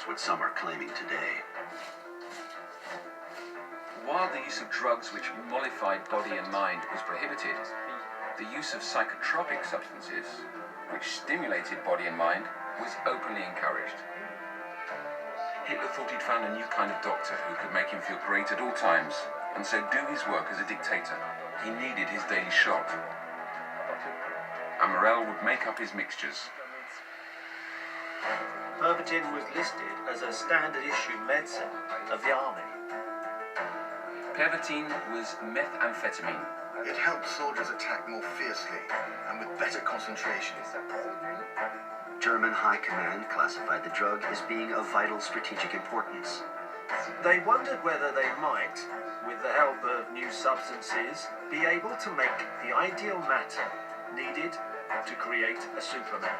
That's what some are claiming today. While the use of drugs which mollified body and mind was prohibited, the use of psychotropic substances, which stimulated body and mind, was openly encouraged. Hitler thought he'd found a new kind of doctor who could make him feel great at all times, and so do his work as a dictator. He needed his daily shot. And Morel would make up his mixtures. Pervitin was listed as a standard issue medicine of the army. Pervitin was methamphetamine. It helped soldiers attack more fiercely and with better concentration. German High Command classified the drug as being of vital strategic importance. They wondered whether they might, with the help of new substances, be able to make the ideal matter needed to create a Superman.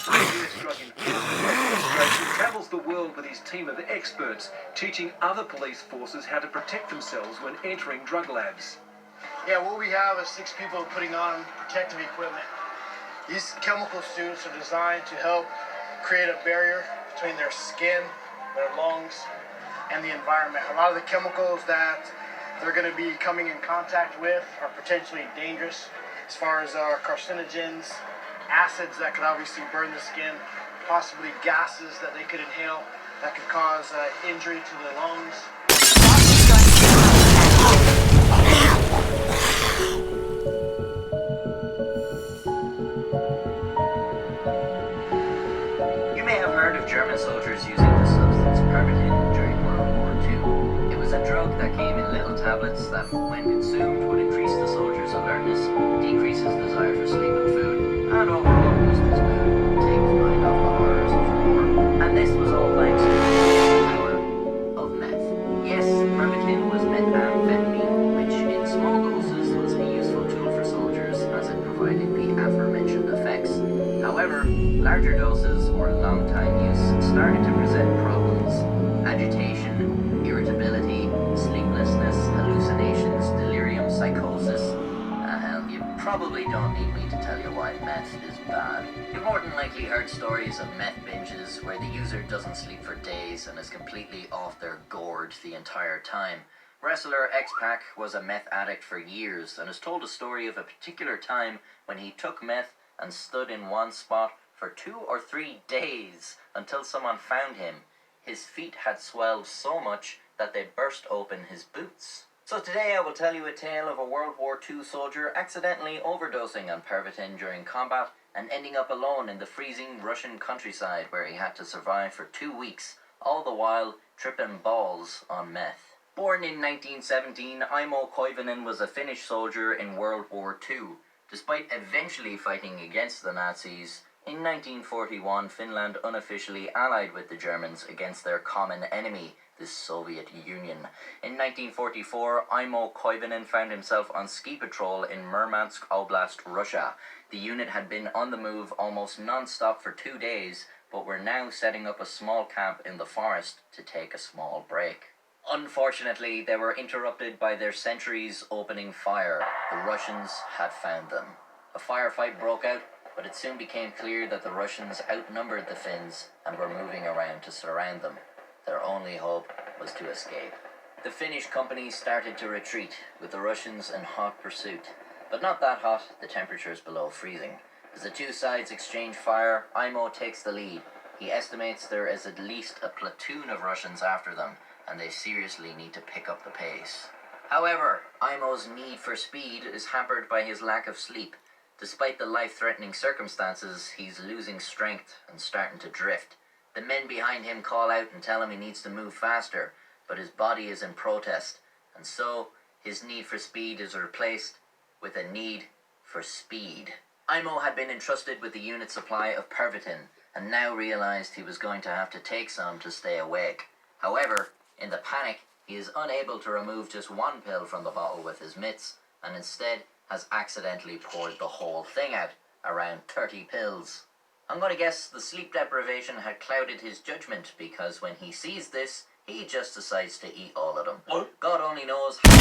US drug enforcement administration travels the world with his team of experts, teaching other police forces how to protect themselves when entering drug labs. Yeah, what we have is 6 people putting on protective equipment. These chemical suits are designed to help create a barrier between their skin, their lungs, and the environment. A lot of the chemicals that they're going to be coming in contact with are potentially dangerous, as far as carcinogens, acids that could obviously burn the skin, possibly gases that they could inhale that could cause injury to the lungs. You may have heard of German soldiers using the substance Pervitin during World War II. It was a drug that came in little tablets that, when consumed, would increase the soldier's alertness, decrease his desire for sleep and food, and overall boost his mood, take his mind off the horrors of war. And this was all thanks to the power of meth. Yes, Pervitin was methamphetamine, which in small doses was a useful tool for soldiers as it provided the aforementioned effects. However, larger doses or long-time use started to present problems. Agitation, irritability, sleeplessness, hallucinations, delirium, psychosis. You probably don't need me to tell you why meth is bad. You've more than likely heard stories of meth binges where the user doesn't sleep for days and is completely off their gourd the entire time. Wrestler X-Pac was a meth addict for years and has told a story of a particular time when he took meth and stood in one spot for 2 or 3 days until someone found him. His feet had swelled so much that they burst open his boots. So today I will tell you a tale of a World War II soldier accidentally overdosing on Pervitin during combat and ending up alone in the freezing Russian countryside where he had to survive for 2 weeks, all the while tripping balls on meth. Born in 1917, Imo Koivunen was a Finnish soldier in World War II. Despite eventually fighting against the Nazis, in 1941 Finland unofficially allied with the Germans against their common enemy, the Soviet Union. In 1944, Imo Koivunen found himself on ski patrol in Murmansk Oblast, Russia. The unit had been on the move almost non-stop for 2 days, but were now setting up a small camp in the forest to take a small break. Unfortunately, they were interrupted by their sentries opening fire. The Russians had found them. A firefight broke out, but it soon became clear that the Russians outnumbered the Finns and were moving around to surround them. Their only hope was to escape. The Finnish company started to retreat, with the Russians in hot pursuit. But not that hot, the temperature's below freezing. As the two sides exchange fire, Imo takes the lead. He estimates there is at least a platoon of Russians after them, and they seriously need to pick up the pace. However, Imo's need for speed is hampered by his lack of sleep. Despite the life-threatening circumstances, he's losing strength and starting to drift. The men behind him call out and tell him he needs to move faster, but his body is in protest, and so his need for speed is replaced with a need for speed. Imo had been entrusted with the unit supply of Pervitin, and now realized he was going to have to take some to stay awake. However, in the panic, he is unable to remove just one pill from the bottle with his mitts, and instead has accidentally poured the whole thing out, around 30 pills. I'm going to guess the sleep deprivation had clouded his judgment, because when he sees this, he just decides to eat all of them. God only knows how